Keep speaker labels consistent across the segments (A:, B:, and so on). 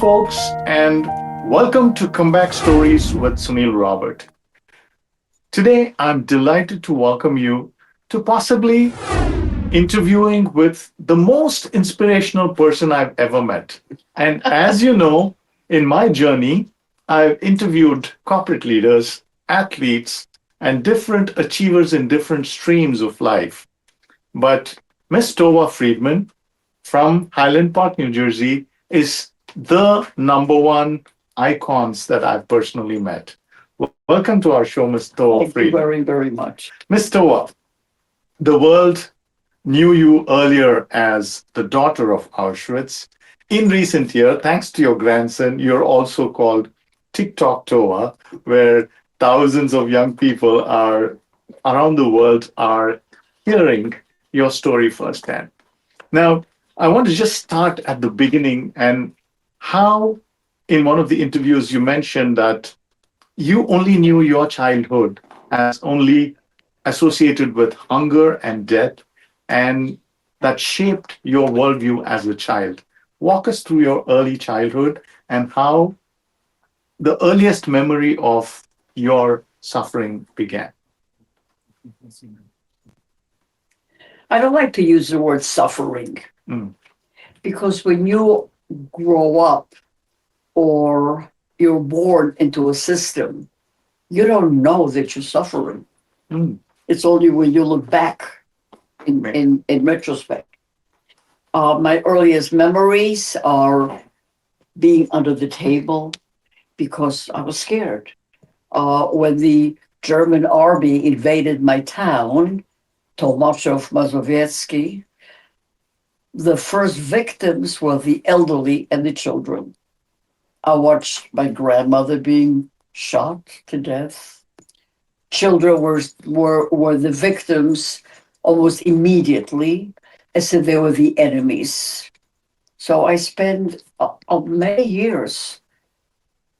A: folks, and welcome to Comeback Stories with Sunil Robert. Today, I'm delighted to welcome you to possibly interviewing with the most inspirational person I've ever met. And as you know, in my journey, I've interviewed corporate leaders, athletes, and different achievers in different streams of life. But Miss Tova Friedman from Highland Park, New Jersey, is the number one icons that I've personally met. Welcome to our show, Miss Tova
B: Thank you
A: Friedman.
B: very much.
A: Miss Tova, the world knew you earlier as the daughter of Auschwitz. In recent year, thanks to your grandson, you're also called TikTok Tova, where thousands of young people are around the world are hearing your story firsthand. Now, I want to just start at the beginning and how, in one of the interviews, you mentioned that you only knew your childhood as only associated with hunger and death, and that shaped your worldview as a child. Walk us through your early childhood and how the earliest memory of your suffering began.
B: I don't like to use the word suffering
A: Mm,
B: because when you grow up or you're born into a system, you don't know that you're suffering.
A: mm,
B: It's only when you look back in,
A: right.
B: in, in retrospect. My earliest memories are being under the table because I was scared. When the German army invaded my town, Tomaszow Mazowiecki, the first victims were the elderly and the children. I watched my grandmother being shot to death. Children were the victims almost immediately, as if they were the enemies. So I spent many years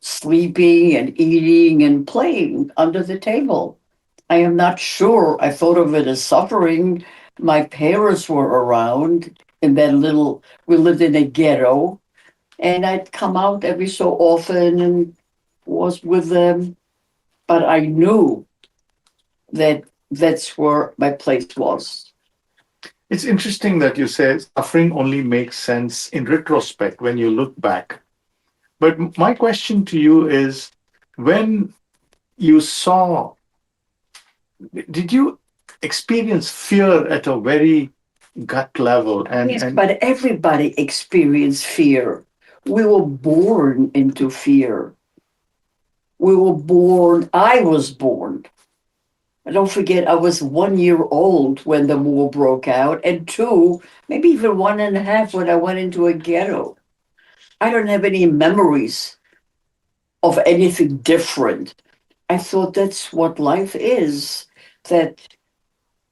B: sleeping and eating and playing under the table. I am not sure I thought of it as suffering. My parents were around in that little, we lived in a ghetto, and I'd come out every so often and was with them. But I knew that that's where my place was.
A: It's interesting that you say suffering only makes sense in retrospect when you look back. But my question to you is when you saw, did you experience fear at a very gut level?
B: Yes, but everybody experienced fear. We were born into fear. I was born. Don't forget, I was 1 year old when the war broke out, and two, maybe even one and a half when I went into a ghetto. I don't have any memories of anything different. I thought that's what life is, that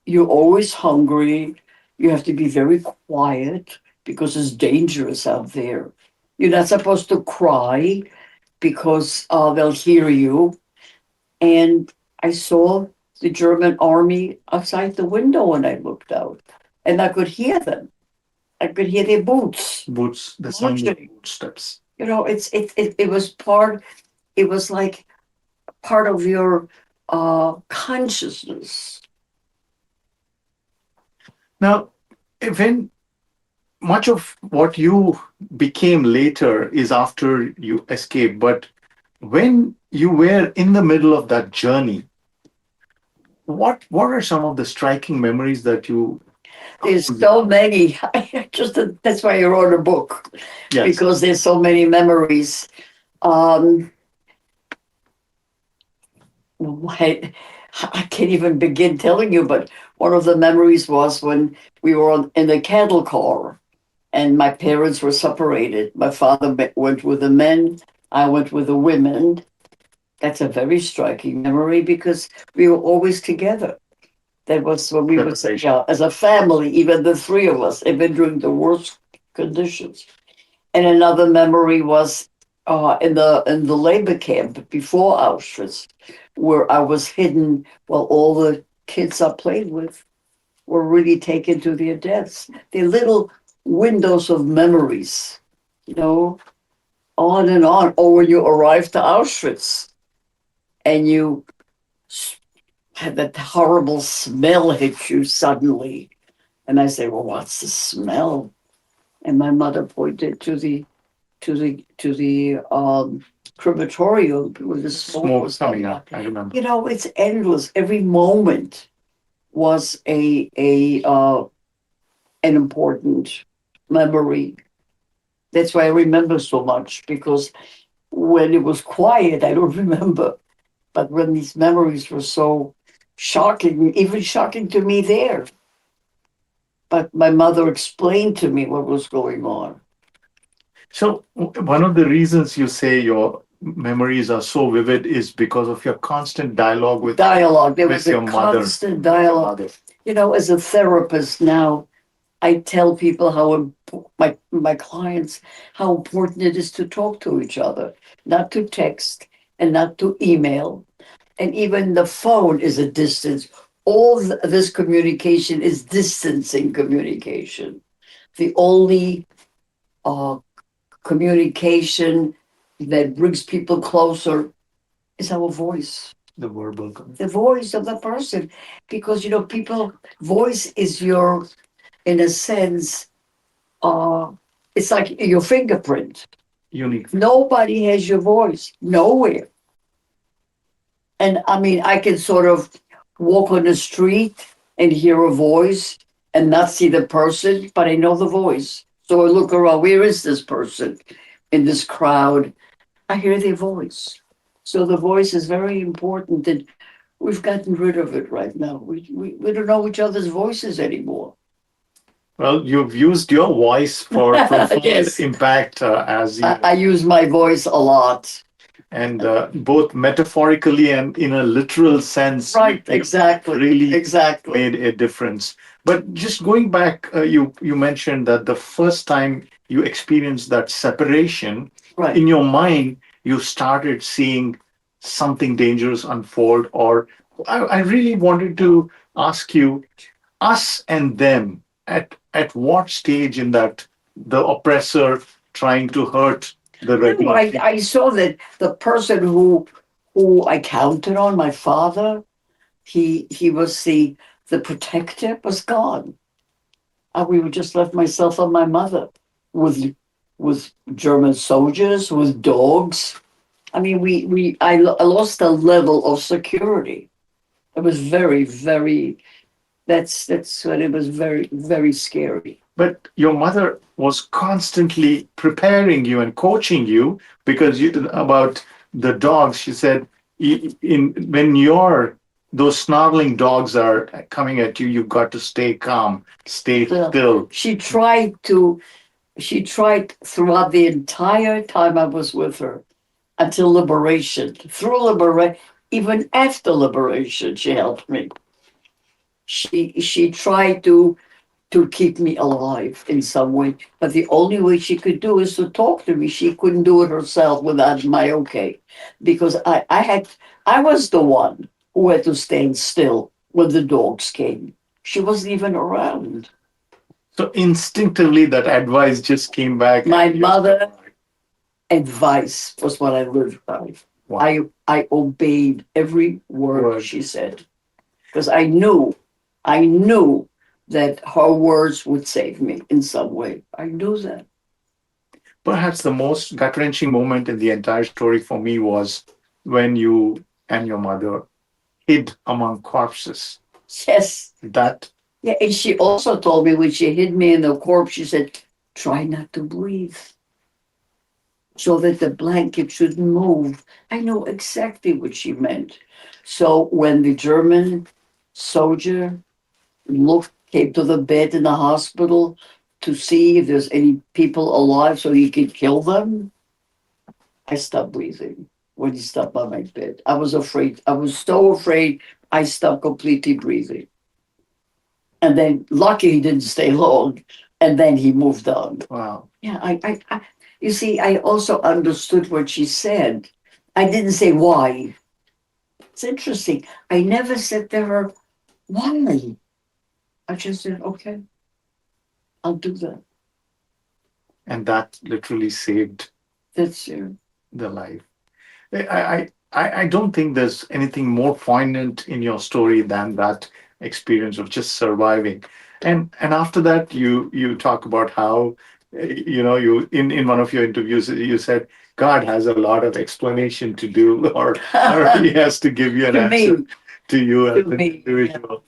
B: you're always hungry. You have to be very quiet because it's dangerous out there. You're not supposed to cry because they'll hear you. And I saw the German army outside the window when I looked out, and I could hear them. I could hear their boots.
A: boots, the sound of
B: Marching.
A: footsteps.
B: It was part. It was like part of your consciousness.
A: Now, when much of what you became later is after you escaped, but when you were in the middle of that journey, what are some of the striking memories that you
B: There's so many. Just that's why you wrote a book,
A: yes.
B: because there's so many memories. Um, I, I can't even begin telling you, but one of the memories was when we were in the cattle car and my parents were separated. My father went with the men, I went with the women. That's a very striking memory because we were always together. That was when we were,
A: Separation.
B: yeah, as a family, even the three of us, even during the worst conditions. And another memory was in the labor camp before Auschwitz, where I was hidden while all the kids I played with were really taken to their deaths. They're little windows of memories, you know, on and on. Or when you arrive to Auschwitz and you had that horrible smell hit you suddenly. And I say, well, what's the smell? And my mother pointed to the crematorium where the smoke
A: Smoke
B: was
A: coming
B: coming
A: up.
B: out.
A: I remember.
B: You know, it's endless. Every moment was a an important memory. That's why I remember so much, because when it was quiet, I don't remember. But when these memories were so shocking, even shocking to me there. But my mother explained to me what was going on.
A: So, one of the reasons you say your memories are so vivid is because of your constant dialogue
B: Dialogue. There
A: with
B: was a
A: your mother.
B: constant dialogue. You know, as a therapist now, I tell people my clients how important it is to talk to each other, not to text and not to email, and even the phone is a distance. All this communication is distancing communication. The only uh, communication that brings people closer is our voice,
A: The verbal
B: the
A: communication.
B: voice of the person, because people voice is your, in a sense, uh, it's like your fingerprint.
A: Unique.
B: Nobody has your voice nowhere. And I mean, I can sort of walk on the street and hear a voice and not see the person, but I know the voice. So I look around, where is this person in this crowd? I hear their voice. So the voice is very important, and we've gotten rid of it right now. We don't know each other's voices anymore.
A: Well, you've used your voice for profound
B: Yes,
A: impact, as
B: I use my voice a lot.
A: and both metaphorically and in a literal sense,
B: Right,
A: you
B: exactly,
A: really
B: exactly.
A: made a difference. But just going back, you mentioned that the first time you experienced that separation
B: Right.
A: in your mind, you started seeing something dangerous unfold. Or I really wanted to ask you, us and them, at what stage in that the oppressor trying to hurt the
B: No,
A: regular people?
B: I saw that the person who I counted on, my father, he was the protector, was gone. We were just left myself and my mother with German soldiers, with dogs. I mean, I lost a level of security. It was very, very. That's when it was very, very scary.
A: But your mother was constantly preparing you and coaching you because you about the dogs. She said, In when your those snarling dogs are coming at you, you've got to stay calm, stay
B: So
A: still."
B: she tried throughout the entire time I was with her until liberation. Through liberation, even after liberation, she helped me. She tried to keep me alive in some way, but the only way she could do is to talk to me. She couldn't do it herself without my okay, because I was the one who had to stand still when the dogs came. She wasn't even around.
A: So instinctively, that advice just came back.
B: My
A: And just
B: mother advice was what I lived by.
A: wow.
B: I obeyed every word
A: Word.
B: she said, because I knew that her words would save me in some way. I knew that.
A: Perhaps the most gut wrenching moment in the entire story for me was when you and your mother hid among corpses.
B: Yes.
A: That
B: Yeah, and she also told me when she hid me in the corpse, she said, try not to breathe so that the blanket shouldn't move. I know exactly what she meant. So when the German soldier came to the bed in the hospital to see if there's any people alive so he could kill them, I stopped breathing when he stopped by my bed. I was afraid. I was so afraid I stopped completely breathing. And then lucky he didn't stay long. And then he moved on.
A: wow.
B: Yeah, you see, I also understood what she said. I didn't say why. It's interesting. I never said to her, why? I just said, okay, I'll do that.
A: And that literally saved.
B: That's
A: the life. I don't think there's anything more poignant in your story than that experience of just surviving. And after that, you talk about how, you in one of your interviews, you said God has a lot of explanation to do, or he has to give you an
B: to
A: answer
B: me,
A: to you as
B: to
A: an
B: me. Yeah.
A: individual.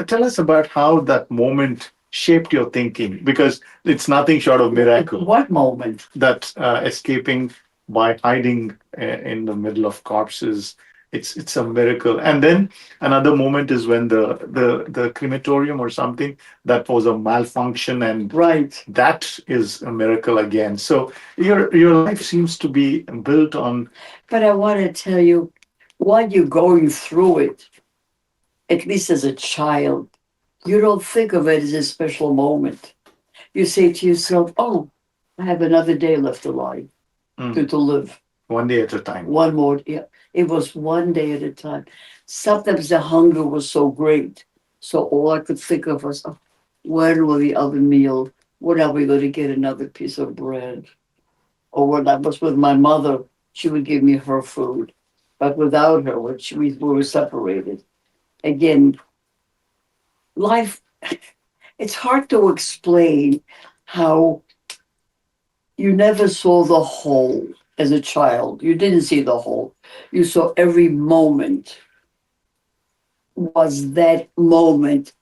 A: Tell us about how that moment shaped your thinking, because it's nothing short of miracle
B: What moment?
A: that escaping by hiding in the middle of corpses, it's a miracle. And then another moment is when the crematorium or something, that was a malfunction, and
B: Right.
A: that is a miracle again. So your life seems to be built on.
B: But I want to tell you, while you're going through it, at least as a child, you don't think of it as a special moment. You say to yourself, oh, I have another day left alive
A: Mm,
B: to live.
A: one day at a time.
B: One more, yeah. It was one day at a time. Sometimes the hunger was so great. So all I could think of was, oh, when will the other meal? When are we going to get another piece of bread? Or when I was with my mother, she would give me her food. But without her, we were separated. Again, life, it's hard to explain how you never saw the whole as a child. You didn't see the whole. You saw every moment was that moment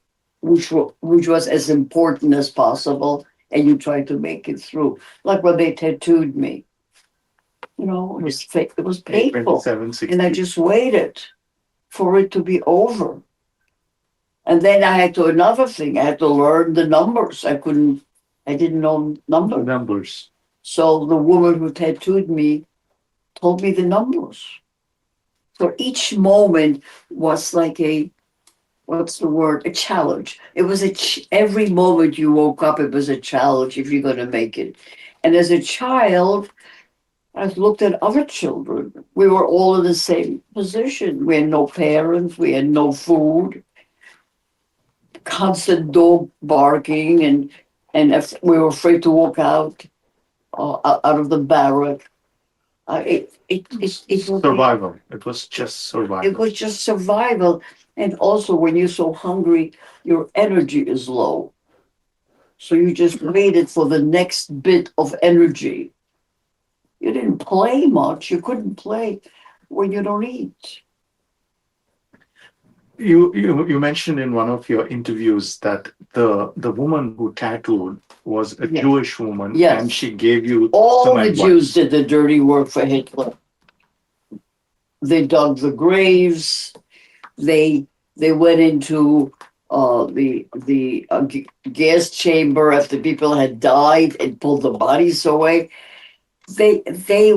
B: which was as important as possible, and you tried to make it through. Like when they tattooed me, it was painful,
A: 27,
B: and I
A: 60.
B: just waited for it to be over. And then I had to another thing. I had to learn the numbers. I didn't know numbers.
A: Numbers.
B: So the woman who tattooed me told me the numbers. So each moment was like what's the word? A challenge. It was every moment you woke up, it was a challenge if you're going to make it. And as a child, I looked at other children. We were all in the same position. We had no parents, we had no food, constant dog barking, and if we were afraid to walk out of the barrack.
A: Survival. It was just
B: It
A: survival.
B: was just survival. And also, when you're so hungry, your energy is low. So you just waited for the next bit of energy. You didn't play much. You couldn't play when you don't eat.
A: You mentioned in one of your interviews that the woman who tattooed was a
B: Yes.
A: Jewish woman, and
B: Yes.
A: she gave you some
B: All the Jews
A: advice.
B: did the dirty work for Hitler. They dug the graves. They they went into the gas chamber after people had died and pulled the bodies away. We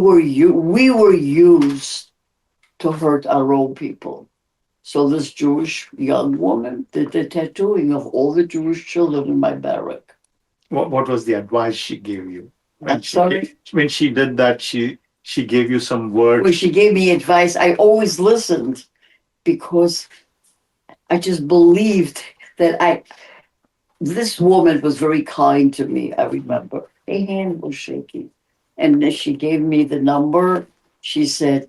B: were used to hurt our own people. So this Jewish young woman did the tattooing of all the Jewish children in my barrack.
A: What was the advice she gave you when
B: I'm sorry.
A: when she did that? She gave you some
B: When
A: words.
B: she gave me advice, I always listened because I just believed that this woman was very kind to me. I remember her hand was shaking. And as she gave me the number, she said,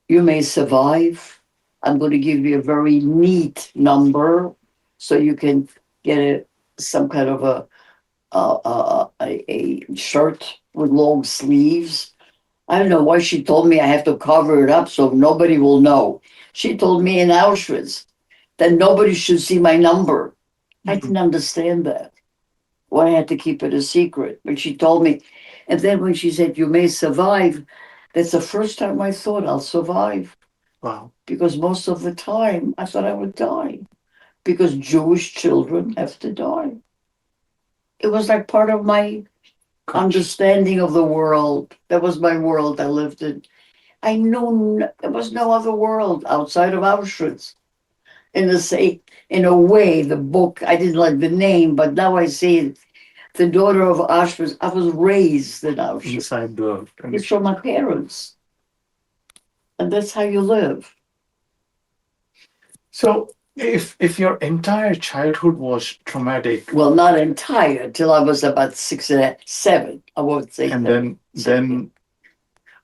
B: you may survive. I'm going to give you a very neat number so you can get some kind of a shirt with long sleeves. I don't know why she told me I have to cover it up so nobody will know. She told me in Auschwitz that nobody should see my number. I didn't understand that. Why I had to keep it a secret. But she told me. And then when she said, you may survive, that's the first time I thought I'll survive.
A: Wow.
B: Because most of the time I thought I would die. Because Jewish children have to die. It was like part of my understanding of the world. That was my world I lived in. I knew there was no other world outside of Auschwitz. In a way, the book, I didn't like the name, but now I see it. The daughter of Auschwitz. I was raised in Auschwitz.
A: Inside the
B: It's from my parents. And that's how you live.
A: So If your entire childhood was traumatic,
B: Well, not entire, till I was about 6 and 7. I won't say
A: and
B: seven.
A: then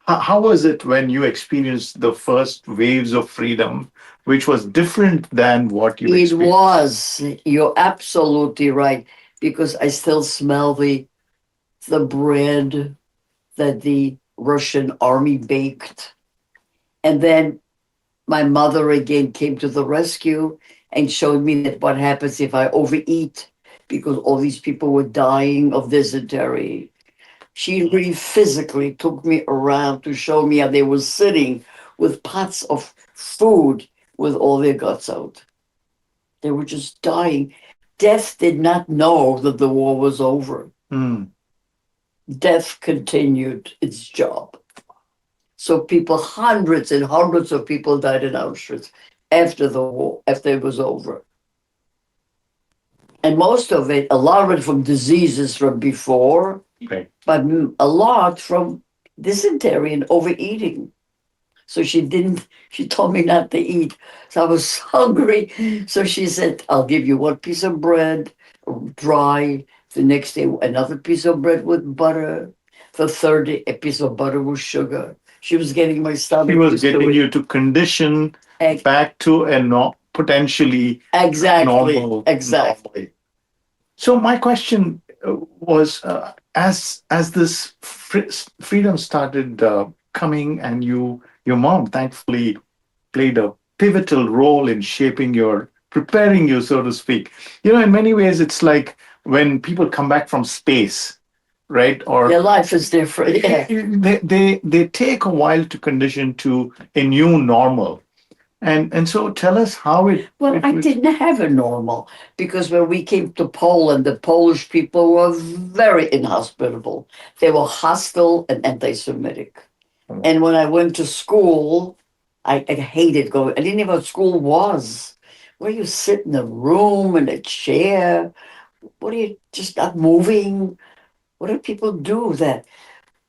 A: how was it when you experienced the first waves of freedom, which was different than what you
B: It
A: experienced?
B: was. You're absolutely right, because I still smell the bread that the Russian army baked. And then my mother again came to the rescue and showed me that what happens if I overeat, because all these people were dying of dysentery. She really physically took me around to show me how they were sitting with pots of food with all their guts out. They were just dying. Death did not know that the war was over.
A: Hmm.
B: Death continued its job. So people, hundreds and hundreds of people died in Auschwitz after the war, after it was over. And most of it, a lot of it from diseases from before,
A: Right.
B: but a lot from dysentery and overeating. So she told me not to eat. So I was hungry. So she said, I'll give you one piece of bread, dry. The next day, another piece of bread with butter. The third day, a piece of butter with sugar. She was getting my
A: She
B: stomach
A: was
B: used to
A: getting
B: it.
A: you to condition
B: Ex-
A: back to a potentially
B: Exactly,
A: normal
B: exactly.
A: normal. So my question was, as this freedom started coming, and your mom thankfully played a pivotal role in shaping your, preparing you, so to speak. In many ways, it's like when people come back from space, right?
B: Your
A: Or
B: life is different. Yeah.
A: they take a while to condition to a new normal. And so tell us how
B: Well,
A: it
B: I
A: was.
B: didn't have a normal, because when we came to Poland, the Polish people were very inhospitable. They were hostile and anti Semitic. And when I went to school, I hated going. I didn't even know what school was. Where you sit in a room in a chair. What are you just not moving? What do people do that?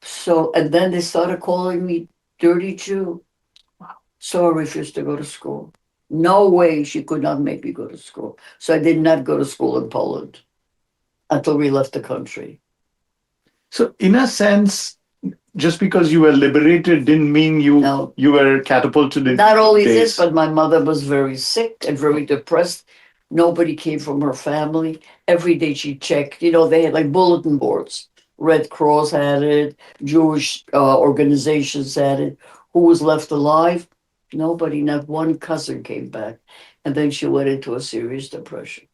B: So, and then they started calling me dirty Jew. So I refused to go to school. No way she could not make me go to school. So I did not go to school in Poland until we left the country.
A: So in a sense, just because you were liberated didn't mean
B: Now,
A: you were catapulted into
B: not
A: those
B: only this,
A: days.
B: but my mother was very sick and very depressed. Nobody came from her family. Every day she checked. They had like bulletin boards. Red Cross had it. Jewish organizations had it. Who was left alive? Nobody. Not one cousin came back. And then she went into a serious depression.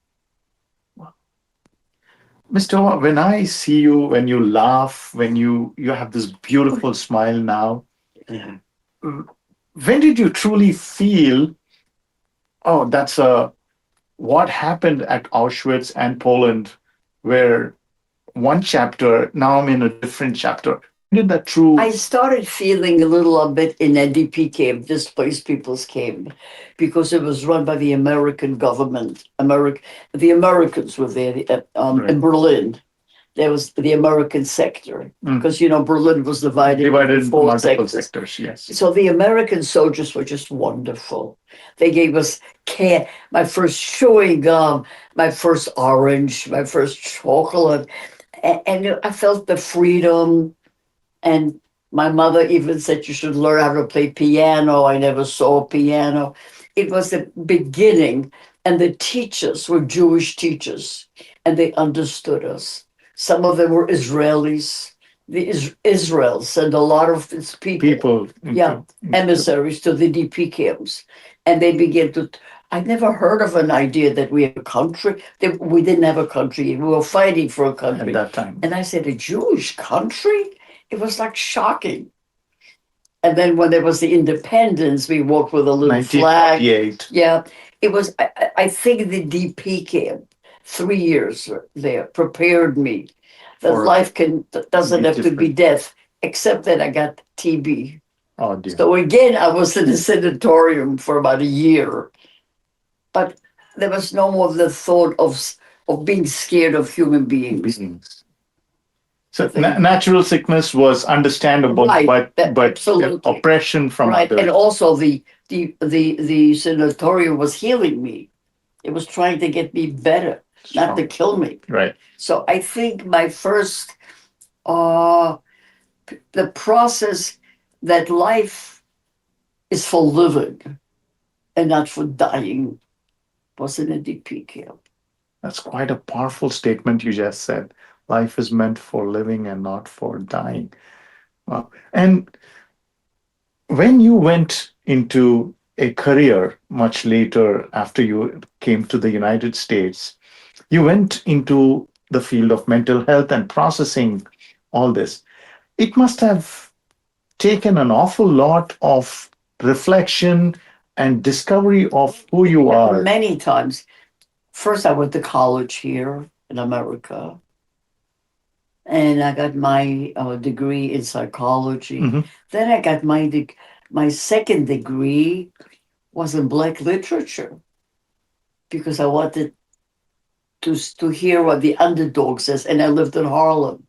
A: Mr. Owa, when I see you, when you laugh, when you have this beautiful smile now,
B: Yeah.
A: when did you truly feel, oh, that's a what happened at Auschwitz and Poland, where one chapter, now I'm in a different chapter. When did that
B: I
A: true
B: started feeling a little a bit in NDP camp, displaced people's camp, because it was run by the American government. The Americans were there
A: right,
B: in Berlin. There was the American sector,
A: mm,
B: because Berlin was divided into
A: divided into
B: four
A: multiple
B: sectors.
A: sectors? Yes.
B: So the American soldiers were just wonderful. They gave us my first chewing gum, my first orange, my first chocolate, and I felt the freedom. And my mother even said you should learn how to play piano. I never saw piano. It was the beginning. And the teachers were Jewish teachers, and they understood us. Some of them were Israelis. Israel sent a lot of its people,
A: People
B: yeah, emissaries to the DP camps. And they began to. I never heard of an idea that we have a country. That we didn't have a country. We were fighting for a
A: at
B: country.
A: that time.
B: And I said, a Jewish country? It was like shocking. And then when there was the independence, we walked with a little flag.
A: 1948.
B: Yeah, it was. I think the DP camp, 3 years there, prepared me that
A: For
B: life doesn't
A: be
B: have to be
A: different.
B: death, except that I got TB.
A: Oh dear.
B: So again, I was in a sanatorium for about a year, but there was no more the thought of being scared of human beings.
A: Beings. So
B: They,
A: natural sickness was understandable,
B: right,
A: but
B: absolutely.
A: oppression from
B: Right, and
A: others.
B: also the sanatorium was healing me. It was trying to get me better, not to
A: Strong.
B: kill me.
A: Right.
B: So I think my first, uh, the process that life is for living and not for dying was in a DP camp.
A: That's quite a powerful statement you just said. Life is meant for living and not for dying. Wow. And when you went into a career much later after you came to the United States, you went into the field of mental health and processing all this. It must have taken an awful lot of reflection and discovery of who you are.
B: Many times. First, I went to college here in America, and I got my degree in psychology.
A: Mhm.
B: Then I got my second degree was in Black literature because I wanted to hear what the underdog says, and I lived in Harlem.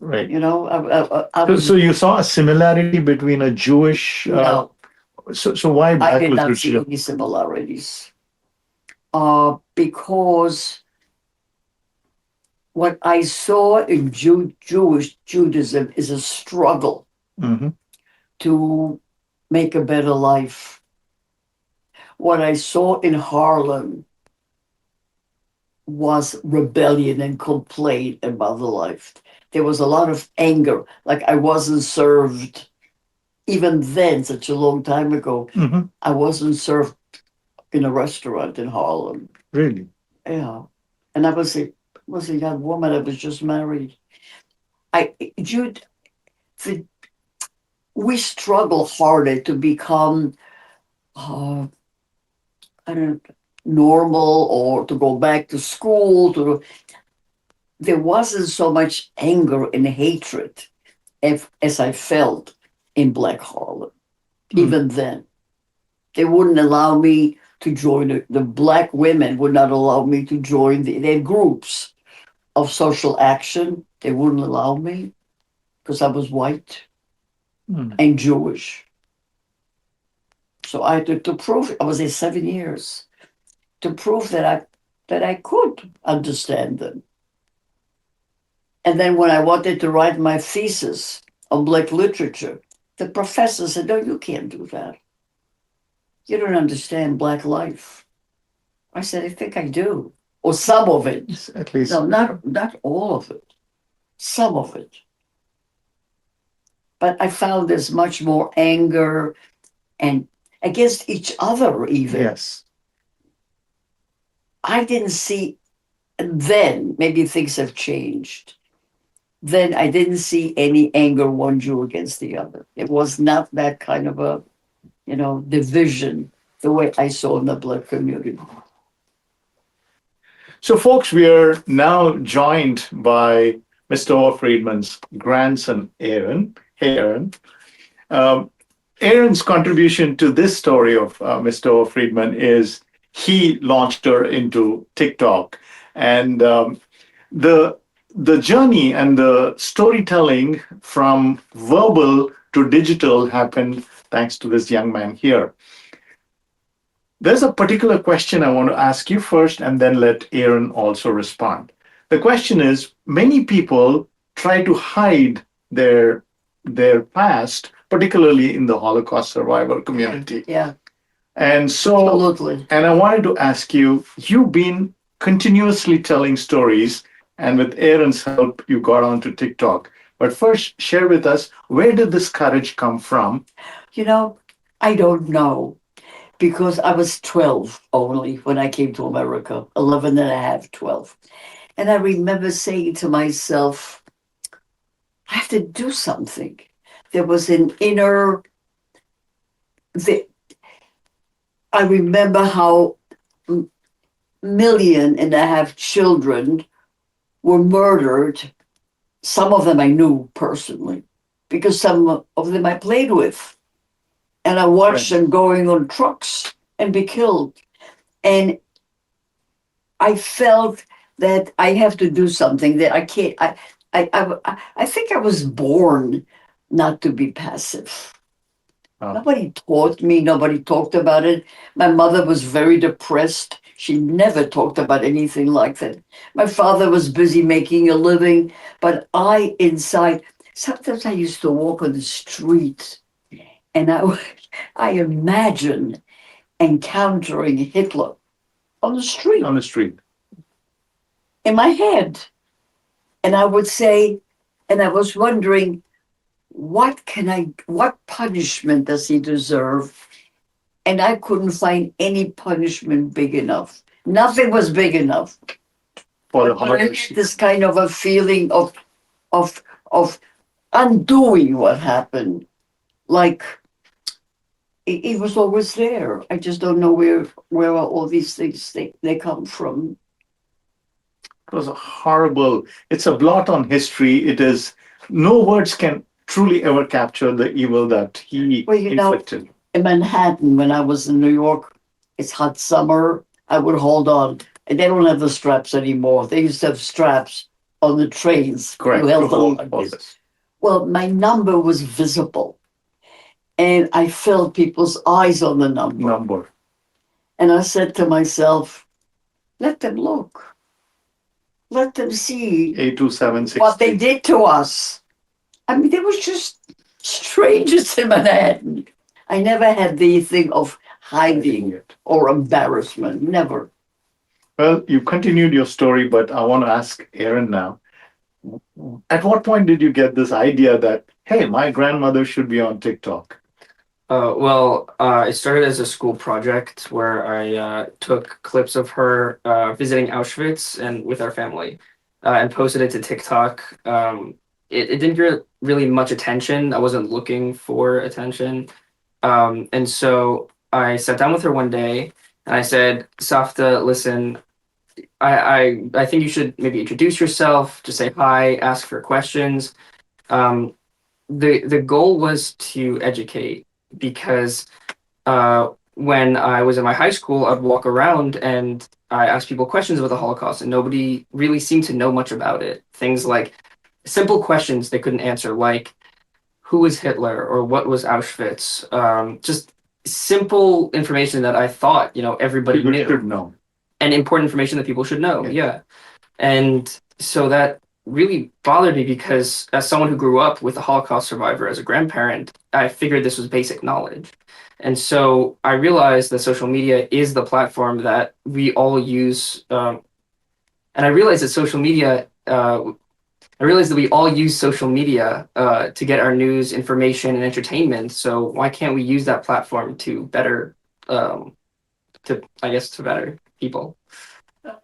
A: Right.
B: You know, I
A: So,
B: was
A: so you saw a similarity between a Jewish.
B: no,
A: So why
B: I
A: Black
B: did not see
A: literature?
B: any similarities. Because what I saw in Jewish Judaism is a struggle
A: Hmm.
B: to make a better life. What I saw in Harlem was rebellion and complaint about the life. There was a lot of anger, like I wasn't served. Even then, such a long time ago,
A: Hmm.
B: I wasn't served in a restaurant in Harlem.
A: Really?
B: Yeah, and I was a young woman. I was just married. I Jude, the, we struggle harder to become uh, I don't know, normal or to go back to school. There wasn't so much anger and hatred as I felt in Black Harlem.
A: Mm.
B: Even then, they wouldn't allow me to join the black women would not allow me to join their groups of social action. They wouldn't allow me because I was white
A: Mm.
B: and Jewish. So I had to prove I was there 7 years to prove that I could understand them. And then when I wanted to write my thesis on Black literature, the professor said, "No, you can't do that. You don't understand Black life." I said, "I think I do. Or some of it.
A: Yes, at least.
B: No, not all of it. Some of it." But I found there's much more anger and against each other even.
A: Yes.
B: I didn't see then, maybe things have changed. Then I didn't see any anger one Jew against the other. It was not that kind of a, division the way I saw in the Black community.
A: So, folks, we are now joined by Mr. Tova Friedman's grandson, Aaron. Hey, Aaron. Um, Aaron's contribution to this story of Mr. Tova Friedman is he launched her into TikTok, and the the journey and the storytelling from verbal to digital happened thanks to this young man here. There's a particular question I want to ask you first, and then let Aaron also respond. The question is: many people try to hide their past, particularly in the Holocaust survivor community.
B: Yeah,
A: And so,
B: absolutely.
A: and I wanted to ask you: you've been continuously telling stories, and with Aaron's help, you got onto TikTok. But first, share with us, where did this courage come from?
B: You know, I don't know because I was 12 only when I came to America, 11 and a half, 12. And I remember saying to myself, I have to do something. There was an inner, the, I remember how million and a half children were murdered. Some of them I knew personally because some of them I played with. And I watched
A: Right.
B: them going on trucks and be killed. And I felt that I have to do something that I can't. I think I was born not to be passive.
A: Oh,
B: Nobody taught me, nobody talked about it. My mother was very depressed. She never talked about anything like that. My father was busy making a living, but I inside, sometimes I used to walk on the street and I imagine encountering Hitler on the street
A: on the street.
B: in my head. And I would say, and I was wondering, what punishment does he deserve? And I couldn't find any punishment big enough. Nothing was big enough.
A: For the
B: But I
A: horror.
B: had this kind of a feeling of of undoing what happened. Like it was always there. I just don't know where all these things they come from.
A: It was a horrible. It's a blot on history. It is. No words can truly ever capture the evil that he
B: Well, you know,
A: inflicted.
B: in Manhattan when I was in New York, it's hot summer. I would hold on. And they don't have the straps anymore. They used to have straps on the trains. You
A: Correct. To
B: held on
A: hold
B: like
A: all
B: this.
A: this
B: Well, my number was visible. And I felt people's eyes on the number.
A: number.
B: And I said to myself, let them look. Let them see what they
A: 82760.
B: did to us. I mean, they were just strangers in Manhattan. I never had the thing of hiding
A: It.
B: or embarrassment. Never.
A: Well, you continued your story, but I want to ask Aaron now. At what point did you get this idea that, hey, my grandmother should be on TikTok?
C: It started as a school project where I took clips of her visiting Auschwitz and with our family, and posted it to TikTok. It didn't get really much attention. I wasn't looking for attention, and so I sat down with her one day and I said, "Safta, listen, I think you should maybe introduce yourself, just say hi, ask for questions." Um, the goal was to educate because when I was in my high school, I'd walk around and I asked people questions about the Holocaust, and nobody really seemed to know much about it. Things like simple questions they couldn't answer, like who was Hitler or what was Auschwitz? Just simple information that I thought, everybody
A: People
C: knew,
A: should know.
C: and important information that people should know.
A: Yeah.
C: Yeah. And so that really bothered me because as someone who grew up with a Holocaust survivor as a grandparent, I figured this was basic knowledge. And so I realized that social media is the platform that we all use. And I realized that I realized that we all use social media to get our news, information, and entertainment. So why can't we use that platform to better, to better people?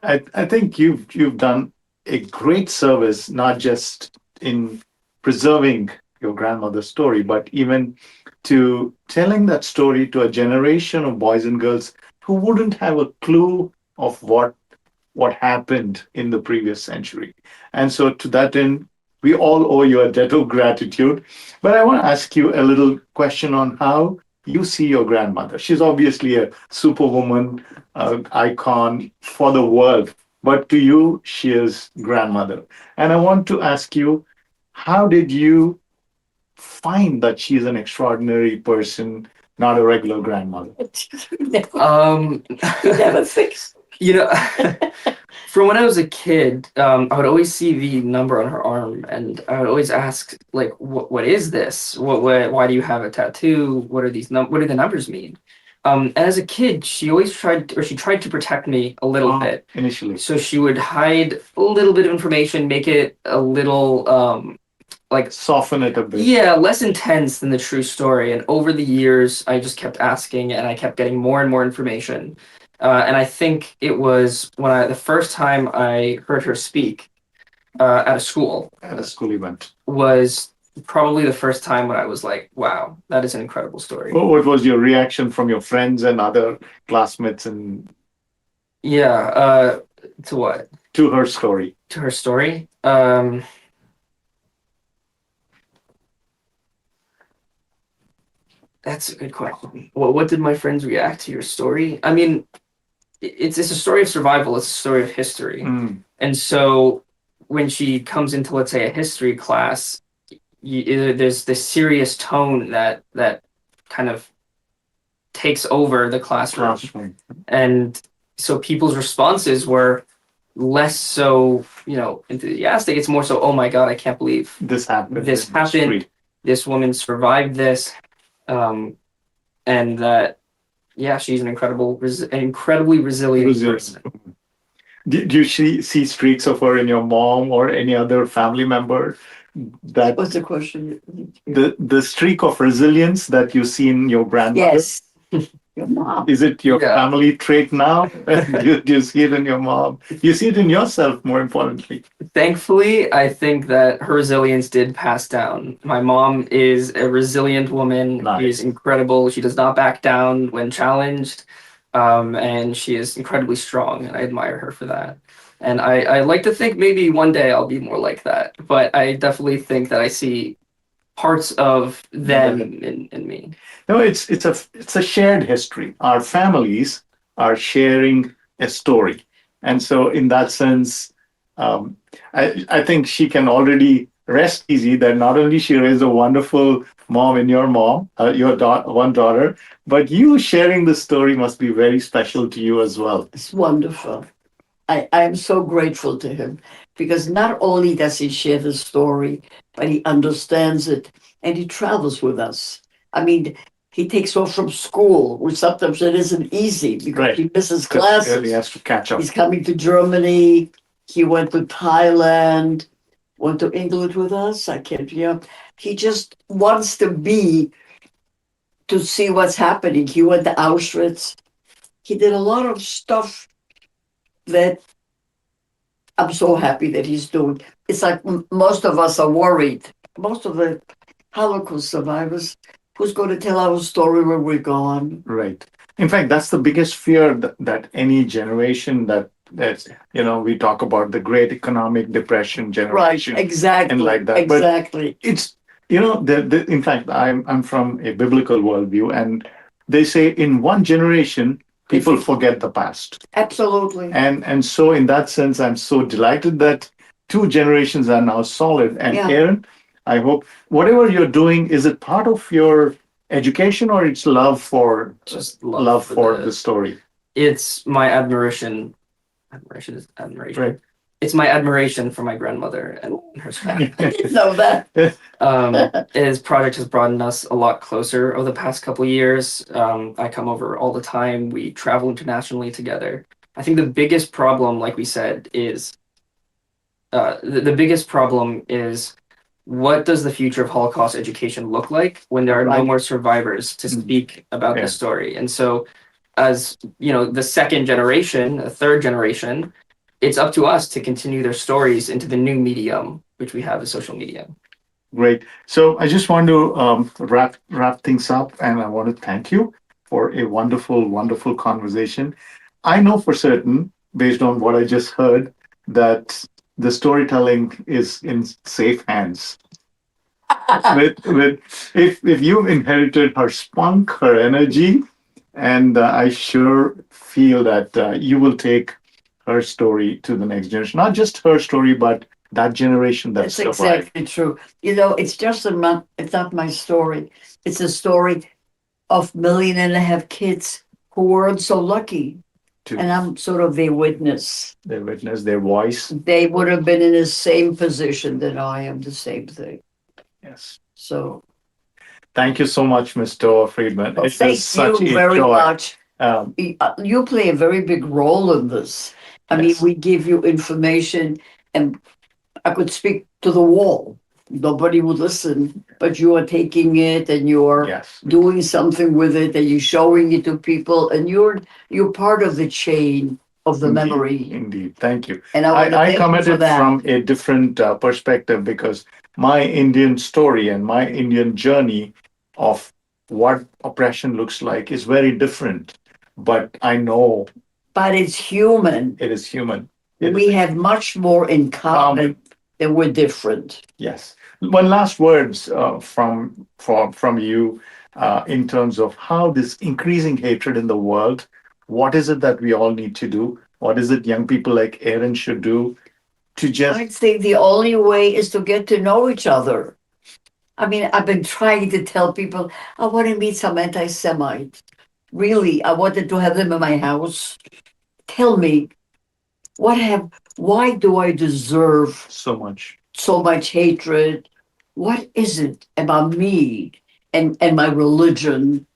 A: I think you've done a great service, not just in preserving your grandmother's story, but even to telling that story to a generation of boys and girls who wouldn't have a clue of what happened in the previous century. And so to that end, we all owe you a debt of gratitude. But I want to ask you a little question on how you see your grandmother. She's obviously a superwoman, icon for the world. But to you, she is grandmother. And I want to ask you, how did you find that she's an extraordinary person, not a regular grandmother?
B: You never,
C: Um,
B: you never fix.
C: you know, from when I was a kid, I would always see the number on her arm, and I would always ask, like, what is this? Why do you have a tattoo? What do the numbers mean? And as a kid, she tried to protect me a little bit.
A: Initially.
C: So she would hide a little bit of information, make it a little, like,
A: Soften it a bit.
C: yeah, less intense than the true story. And over the years, I just kept asking and I kept getting more and more information. And I think it was the first time I heard her speak at a school
A: At a school event.
C: was probably the first time when I was like, wow, that is an incredible story.
A: What was your reaction from your friends and other classmates and
C: Yeah, to what?
A: to her story?
C: To her story? That's a good question. What did my friends react to your story? I mean, it's a story of survival. It's a story of history. And so when she comes into, let's say, a history class, there's this serious tone that kind of takes over the classroom. And so people's responses were less so, enthusiastic. It's more so, oh my God, I can't believe
A: This happened.
C: this
A: in the
C: happened.
A: street.
C: This woman survived this. And that, yeah, she's an incredibly resilient person.
A: Do you see streaks of her in your mom or any other family member? That
B: What's the question?
A: the streak of resilience that you see in your grandmother?
B: Yes. Your mom.
A: Is it your
C: Yeah.
A: family trait now? Do you see it in your mom? You see it in yourself, more importantly.
C: Thankfully, I think that her resilience did pass down. My mom is a resilient woman.
A: Nice.
C: She is incredible. She does not back down when challenged. And she is incredibly strong, and I admire her for that. And I like to think maybe one day I'll be more like that. But I definitely think that I see parts of them in me.
A: No, it's a shared history. Our families are sharing a story, and so in that sense, I think she can already rest easy that not only she raised a wonderful mom in your mom, one daughter, but you sharing the story must be very special to you as well.
B: It's wonderful. I am so grateful to him because not only does he share the story, but he understands it and he travels with us. I mean, he takes off from school, which sometimes it isn't easy because
A: Right.
B: he misses
A: Because
B: classes.
A: he has to catch up.
B: He's coming to Germany. He went to Thailand, went to England with us. I can't, He just wants to see what's happening. He went to Auschwitz. He did a lot of stuff that I'm so happy that he's doing. It's like most of us are worried. Most of the Holocaust survivors, who's going to tell our story when we're gone?
A: Right. In fact, that's the biggest fear that any generation that's we talk about the great economic depression
B: Right,
A: generation
B: exactly.
A: and like that. But
B: Exactly.
A: it's in fact I'm from a biblical worldview, and they say in one generation people forget the past.
B: Absolutely.
A: And so in that sense, I'm so delighted that two generations are now solid. And
B: Yeah.
A: Aaron, I hope whatever you're doing, is it part of your education or it's love for
C: Just
A: love for the story?
C: It's my admiration. Admiration is admiration.
A: Right.
C: It's my admiration for my grandmother and her family.
B: I didn't know that.
C: His project has brought us a lot closer over the past couple of years. I come over all the time. We travel internationally together. I think the biggest problem, like we said, is the biggest problem is what does the future of Holocaust education look like when there are no
B: Right.
C: more survivors to speak about
A: Yeah.
C: the story? And so, as the second generation, a third generation, it's up to us to continue their stories into the new medium, which we have is social media.
A: Great. So I just want to wrap things up, and I want to thank you for a wonderful, wonderful conversation. I know for certain, based on what I just heard, that the storytelling is in safe hands. With if you inherited her spunk, her energy, and I sure feel that you will take her story to the next generation. Not just her story, but that generation that's
B: That's
A: survived.
B: exactly true. It's not my story. It's a story of 1.5 million kids who weren't so lucky.
A: To
B: And I'm sort of their witness.
A: their witness, their voice.
B: They would have been in the same position that I am, the same thing.
A: Yes.
B: So
A: Thank you so much, Ms. Tova Friedman. It
B: thank
A: is such
B: you
A: a
B: very
A: joy.
B: much.
A: Um,
B: You play a very big role in this. I mean,
A: Yes.
B: we give you information, and I could speak to the wall. Nobody would listen, but you are taking it and you're
A: yes.
B: doing something with it, and you're showing it to people, and you're part of the chain of the
A: Indeed,
B: memory.
A: Indeed. Thank you.
B: And I want to
A: I
B: thank
A: come
B: you
A: at
B: for
A: it
B: that.
A: from a different perspective because my Indian story and my Indian journey of what oppression looks like is very different. But I know
B: But it's human.
A: it is human. It
B: We
A: is
B: have much more in common than we're different.
A: yes. One last words from you in terms of how this increasing hatred in the world. What is it that we all need to do? What is it young people like Aaron should do to just
B: I think the only way is to get to know each other. I mean, I've been trying to tell people I want to meet some anti-Semites. Really, I wanted to have them in my house. Tell me, what have, why do I deserve
A: So much.
B: so much hatred? What is it about me and my religion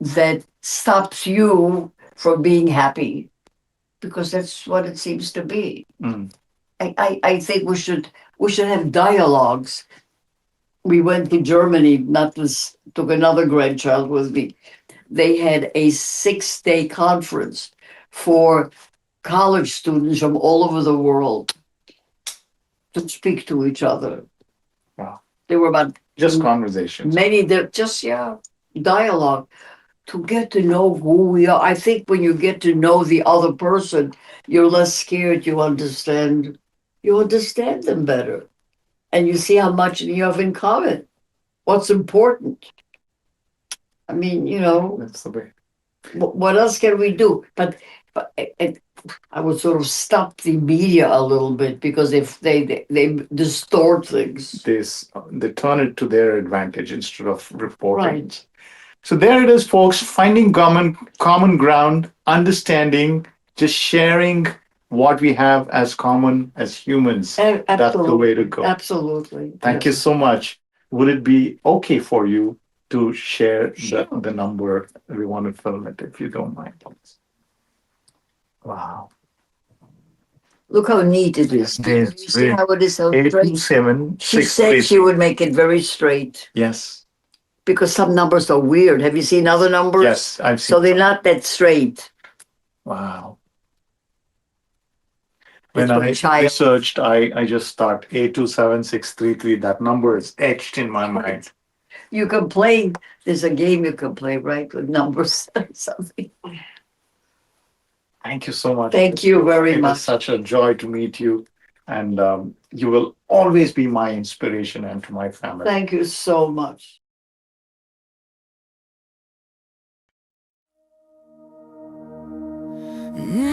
B: that stops you from being happy? Because that's what it seems to be.
A: Mm.
B: I think we should have dialogues. We went to Germany, not this took another grandchild with me. They had a 6-day conference for college students from all over the world to speak to each other.
A: Wow.
B: There were about
A: Just conversations.
B: many that just dialogue to get to know who we are. I think when you get to know the other person, you're less scared. You understand them better, and you see how much you have in common. What's important? I mean,
A: That's the way.
B: what else can we do? But I would sort of stop the media a little bit because if they distort things.
A: They turn it to their advantage instead of reporting.
B: Right.
A: So there it is, folks. Finding common ground, understanding, just sharing what we have as common as humans. That's the way to go.
B: Absolutely.
A: Thank you
B: Yes.
A: so much. Would it be okay for you to share
B: Sure.
A: the number? We want to film it if you don't mind. Wow.
B: Look how neat it is.
A: There's
B: You see how it is so straight?
A: 827
B: She said she would make it very straight
A: Yes.
B: because some numbers are weird. Have you seen other numbers?
A: Yes, I've seen.
B: So they're not that straight.
A: Wow.
B: That's
A: When
B: what
A: I
B: child.
A: researched, I just thought 827633. That number is etched in my mind.
B: You can play. There's a game you can play, right, with numbers or something.
A: Thank you so much.
B: Thank you very
A: It was
B: much.
A: such a joy to meet you. And you will always be my inspiration and to my family.
B: Thank you so much.
D: Yeah.